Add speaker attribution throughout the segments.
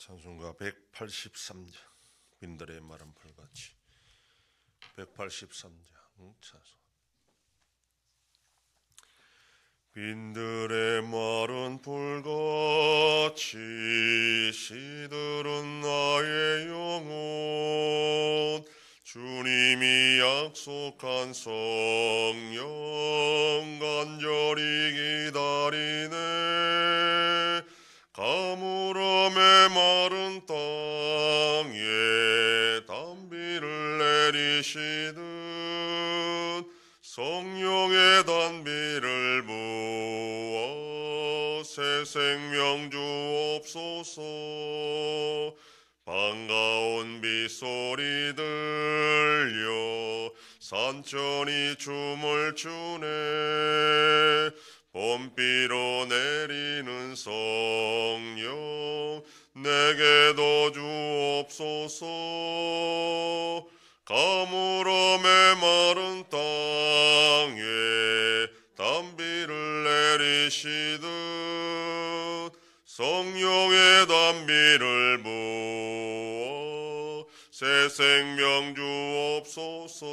Speaker 1: 찬송가 183장 빈들의 마른 불같이 183장 찬송. 빈들의 마른 불같이 시들은 나의 영혼, 주님이 약속한 성령 간절히 기다리네. 가물어 메마른 땅에 단비를 내리시듯 성령의 단비를 부어 새 생명 주옵소서. 반가운 빗소리 들려 산천이 춤을 추네. 봄비로 내리는 성령 내게도 주옵소서. 가물어 메마른 땅에 단비를 내리시듯 성령의 단비를 부어 새 생명 주옵소서.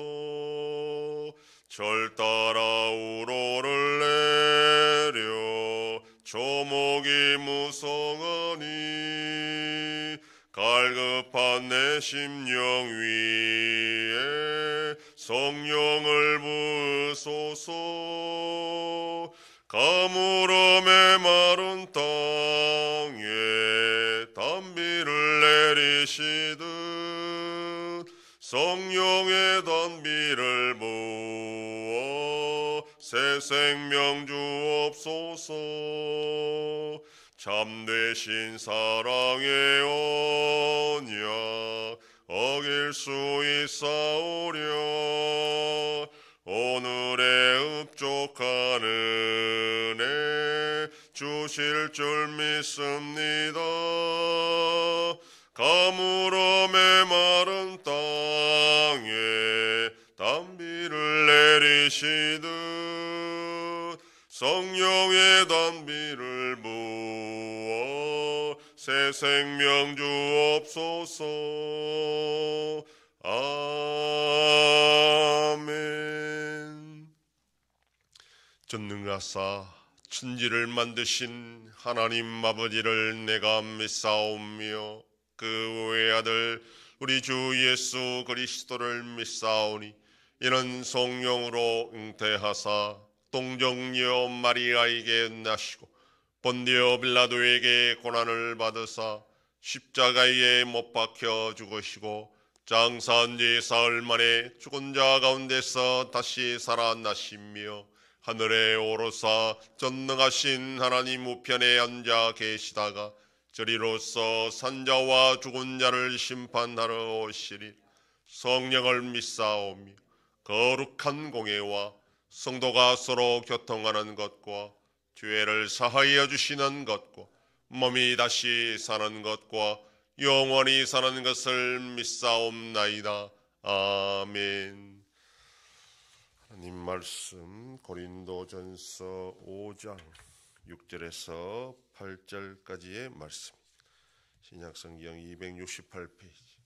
Speaker 1: 절 따라 우로를 내려 조목이 무성하니 갈급한 내 심령 위에 성령을 부으소서. 가물어 메마른 땅에 단비를 내리시듯 성령의 단비를 부어 새 생명 주옵소서. 참되신 사랑의 언약 어길 수 있사오랴. 오늘의 흡족한 은혜 주실 줄 믿습니다. 가물어 메마른 땅에 단비를 내리시듯 성령의 단비를 부어 새 생명 주옵소서. 아멘. 전능하사 천지를 만드신 하나님 아버지를 내가 믿사오며 그 외아들 우리 주 예수 그리스도를 믿사오니 이는 성령으로 잉태하사 동정녀 마리아에게 나시고 본디오 빌라도에게 고난을 받으사 십자가에 못 박혀 죽으시고 장사한 지 사흘 만에 죽은 자 가운데서 다시 살아나시며 하늘에 오르사 전능하신 하나님 우편에 앉아 계시다가 저리로서 산자와 죽은 자를 심판하러 오시리. 성령을 믿사오며 거룩한 공예와 성도가 서로 교통하는 것과 죄를 사하여 주시는 것과 몸이 다시 사는 것과 영원히 사는 것을 믿사옵나이다. 아멘. 하나님 말씀 고린도전서 5장 6절에서 8절까지의 말씀, 신약성경 268페이지.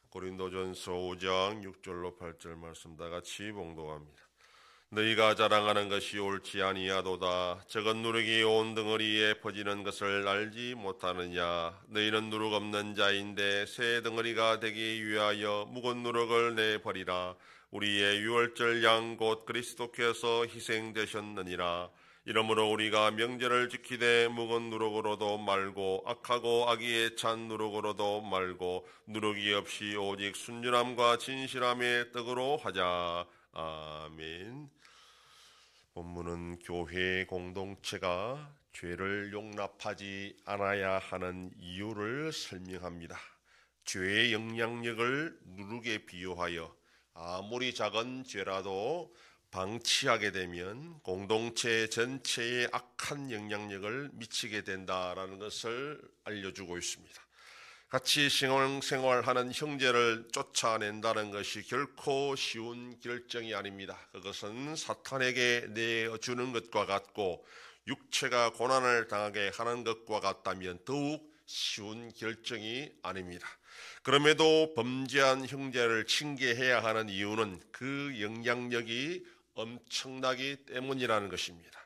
Speaker 1: 고린도전서 5장 6절로 8절 말씀 다 같이 봉독합니다. 너희가 자랑하는 것이 옳지 아니하도다. 적은 누룩이 온 덩어리에 퍼지는 것을 알지 못하느냐. 너희는 누룩 없는 자인데 새 덩어리가 되기 위하여 묵은 누룩을 내버리라. 우리의 유월절 양 곧 그리스도께서 희생되셨느니라. 이러므로 우리가 명절을 지키되 묵은 누룩으로도 말고 악하고 악의에 찬 누룩으로도 말고 누룩이 없이 오직 순전함과 진실함의 떡으로 하자. 아멘. 본문은 교회 공동체가 죄를 용납하지 않아야 하는 이유를 설명합니다. 죄의 영향력을 누룩에 비유하여 아무리 작은 죄라도 방치하게 되면 공동체 전체에 악한 영향력을 미치게 된다라는 것을 알려주고 있습니다. 같이 생활하는 형제를 쫓아낸다는 것이 결코 쉬운 결정이 아닙니다. 그것은 사탄에게 내어주는 것과 같고 육체가 고난을 당하게 하는 것과 같다면 더욱 쉬운 결정이 아닙니다. 그럼에도 범죄한 형제를 징계해야 하는 이유는 그 영향력이 엄청나기 때문이라는 것입니다.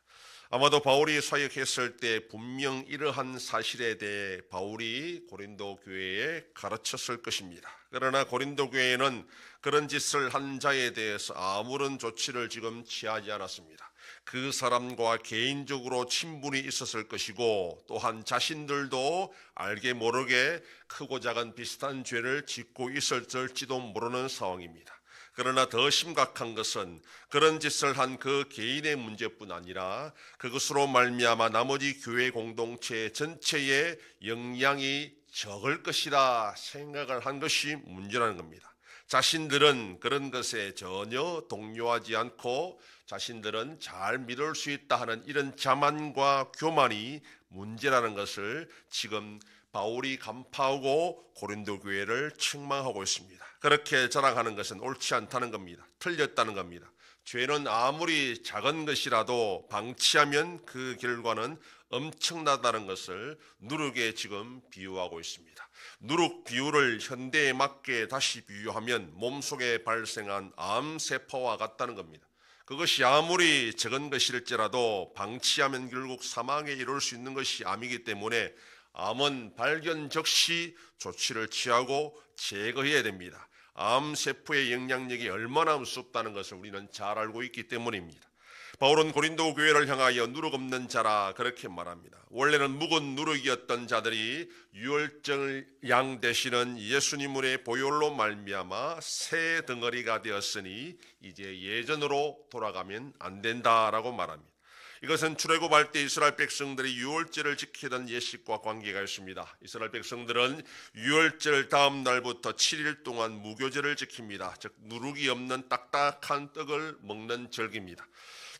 Speaker 1: 아마도 바울이 사역했을 때 분명 이러한 사실에 대해 바울이 고린도 교회에 가르쳤을 것입니다. 그러나 고린도 교회는 그런 짓을 한 자에 대해서 아무런 조치를 지금 취하지 않았습니다. 그 사람과 개인적으로 친분이 있었을 것이고 또한 자신들도 알게 모르게 크고 작은 비슷한 죄를 짓고 있었을지도 모르는 상황입니다. 그러나 더 심각한 것은 그런 짓을 한 그 개인의 문제뿐 아니라 그것으로 말미암아 나머지 교회 공동체 전체에 영향이 적을 것이라 생각을 한 것이 문제라는 겁니다. 자신들은 그런 것에 전혀 동요하지 않고 자신들은 잘 믿을 수 있다 하는 이런 자만과 교만이 문제라는 것을 지금 바울이 간파하고 고린도 교회를 책망하고 있습니다. 그렇게 자랑하는 것은 옳지 않다는 겁니다. 틀렸다는 겁니다. 죄는 아무리 작은 것이라도 방치하면 그 결과는 엄청나다는 것을 누룩에 지금 비유하고 있습니다. 누룩 비유를 현대에 맞게 다시 비유하면 몸속에 발생한 암세포와 같다는 겁니다. 그것이 아무리 적은 것일지라도 방치하면 결국 사망에 이를 수 있는 것이 암이기 때문에 암은 발견 즉시 조치를 취하고 제거해야 됩니다. 암세포의 영향력이 얼마나 무섭다는 것을 우리는 잘 알고 있기 때문입니다. 바울은 고린도 교회를 향하여 누룩 없는 자라 그렇게 말합니다. 원래는 묵은 누룩이었던 자들이 유월절 양 되시는 예수님의 보혈로 말미암아 새 덩어리가 되었으니 이제 예전으로 돌아가면 안 된다라고 말합니다. 이것은 출애굽할 때 이스라엘 백성들이 유월절을 지키던 예식과 관계가 있습니다. 이스라엘 백성들은 유월절 다음 날부터 7일 동안 무교절을 지킵니다. 즉 누룩이 없는 딱딱한 떡을 먹는 절기입니다.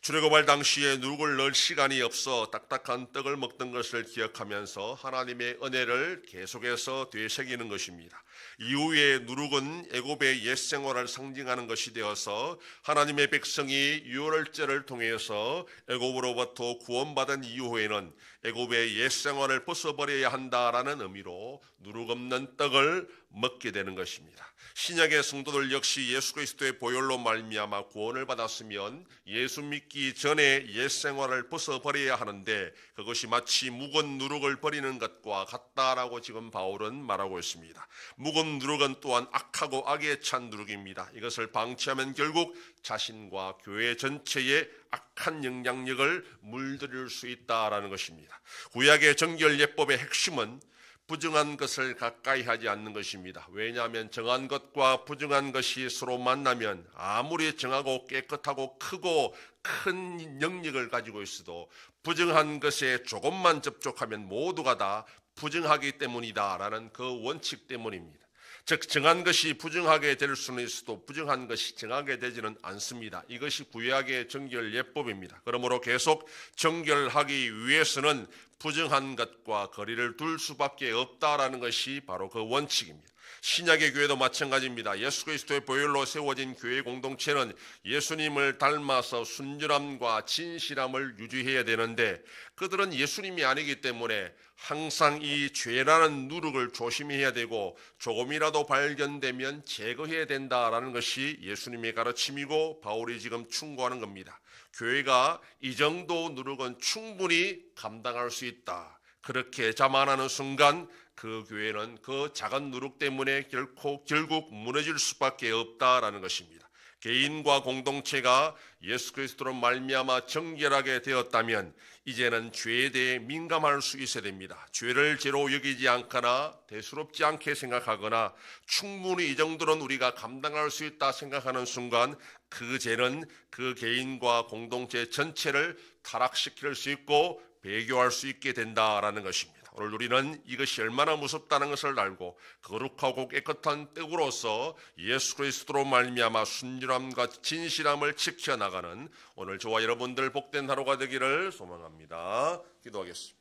Speaker 1: 출애굽할 당시에 누룩을 넣을 시간이 없어 딱딱한 떡을 먹던 것을 기억하면서 하나님의 은혜를 계속해서 되새기는 것입니다. 이후에 누룩은 애굽의 옛 생활을 상징하는 것이 되어서 하나님의 백성이 유월절을 통해서 애굽으로부터 구원받은 이후에는 애굽의 옛 생활을 벗어버려야 한다라는 의미로 누룩 없는 떡을 먹게 되는 것입니다. 신약의 성도들 역시 예수 그리스도의 보혈로 말미암아 구원을 받았으면 예수 믿기 전에 옛 생활을 벗어버려야 하는데 그것이 마치 묵은 누룩을 버리는 것과 같다라고 지금 바울은 말하고 있습니다. 묵은 누룩은 또한 악하고 악에 찬 누룩입니다. 이것을 방치하면 결국 자신과 교회 전체에 악한 영향력을 물들일 수 있다라는 것입니다. 구약의 정결 예법의 핵심은 부정한 것을 가까이 하지 않는 것입니다. 왜냐하면 정한 것과 부정한 것이 서로 만나면 아무리 정하고 깨끗하고 크고 큰 영역을 가지고 있어도 부정한 것에 조금만 접촉하면 모두가 다 부정하기 때문이다라는 그 원칙 때문입니다. 즉 정한 것이 부정하게 될 수는 있어도 부정한 것이 정하게 되지는 않습니다. 이것이 구약의 정결 예법입니다. 그러므로 계속 정결하기 위해서는 부정한 것과 거리를 둘 수밖에 없다라는 것이 바로 그 원칙입니다. 신약의 교회도 마찬가지입니다. 예수 그리스도의 보혈로 세워진 교회 공동체는 예수님을 닮아서 순전함과 진실함을 유지해야 되는데 그들은 예수님이 아니기 때문에 항상 이 죄라는 누룩을 조심해야 되고 조금이라도 발견되면 제거해야 된다라는 것이 예수님의 가르침이고 바울이 지금 충고하는 겁니다. 교회가 이 정도 누룩은 충분히 감당할 수 있다. 그렇게 자만하는 순간 그 교회는 그 작은 누룩 때문에 결국 무너질 수밖에 없다라는 것입니다. 개인과 공동체가 예수 그리스도로 말미암아 정결하게 되었다면 이제는 죄에 대해 민감할 수 있어야 됩니다. 죄를 죄로 여기지 않거나 대수롭지 않게 생각하거나 충분히 이 정도는 우리가 감당할 수 있다 생각하는 순간 그 죄는 그 개인과 공동체 전체를 타락시킬 수 있고 배교할 수 있게 된다라는 것입니다. 오늘 우리는 이것이 얼마나 무섭다는 것을 알고 거룩하고 깨끗한 떡으로서 예수 그리스도로 말미암아 순전함과 진실함을 지켜나가는 오늘 저와 여러분들 복된 하루가 되기를 소망합니다. 기도하겠습니다.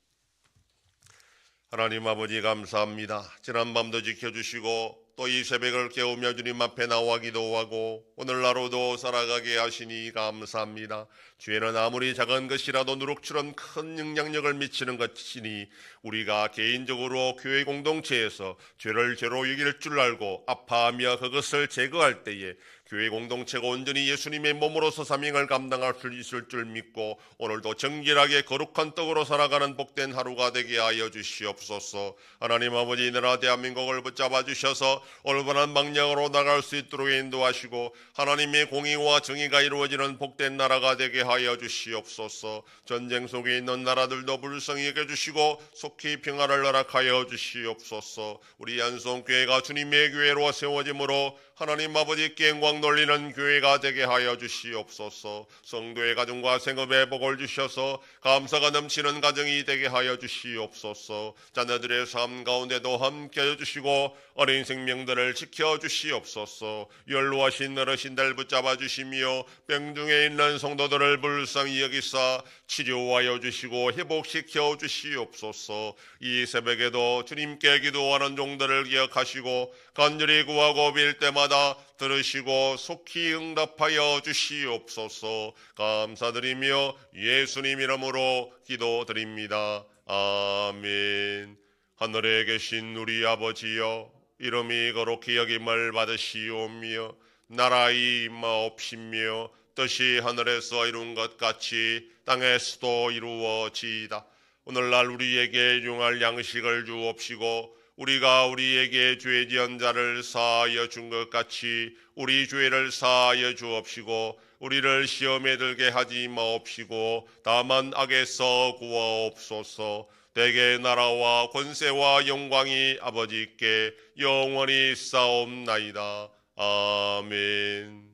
Speaker 1: 하나님 아버지 감사합니다. 지난밤도 지켜주시고 또 이 새벽을 깨우며 주님 앞에 나와 기도하고 오늘 하루도 살아가게 하시니 감사합니다. 죄는 아무리 작은 것이라도 누룩처럼 큰 영향력을 미치는 것이니 우리가 개인적으로 교회 공동체에서 죄를 죄로 여길 줄 알고 아파하며 그것을 제거할 때에 교회 공동체가 온전히 예수님의 몸으로서 사명을 감당할 수 있을 줄 믿고 오늘도 정결하게 거룩한 떡으로 살아가는 복된 하루가 되게 하여 주시옵소서. 하나님 아버지, 나라 대한민국을 붙잡아 주셔서 올바른 방향으로 나갈 수 있도록 인도하시고 하나님의 공의와 정의가 이루어지는 복된 나라가 되게 하여 주시옵소서. 전쟁 속에 있는 나라들도 불쌍히 여겨주시고 속히 평화를 허락하여 주시옵소서. 우리 안성교회가 주님의 교회로 세워짐으로 하나님 아버지께 영광 돌리는 교회가 되게 하여 주시옵소서. 성도의 가정과 생업에 복을 주셔서 감사가 넘치는 가정이 되게 하여 주시옵소서. 자녀들의 삶 가운데도 함께 해주시고 어린 생명들을 지켜주시옵소서. 연로하신 어르신들 붙잡아 주시며 병중에 있는 성도들을 불쌍히 여기사 치료하여 주시고 회복시켜 주시옵소서. 이 새벽에도 주님께 기도하는 종들을 기억하시고 간절히 구하고 빌 때마다 들으시고 속히 응답하여 주시옵소서. 감사드리며 예수님 이름으로 기도드립니다. 아멘. 하늘에 계신 우리 아버지여, 이름이 거룩히 여김을 받으시오며 나라의 임하옵시며 뜻이 하늘에서 이룬 것 같이 땅에서도 이루어지이다. 오늘날 우리에게 일용할 양식을 주옵시고 우리가 우리에게 죄 지은 자를 사하여 준 것 같이 우리 죄를 사하여 주옵시고 우리를 시험에 들게 하지 마옵시고 다만 악에서 구하옵소서. 대개 나라와 권세와 영광이 아버지께 영원히 싸움나이다. 아멘.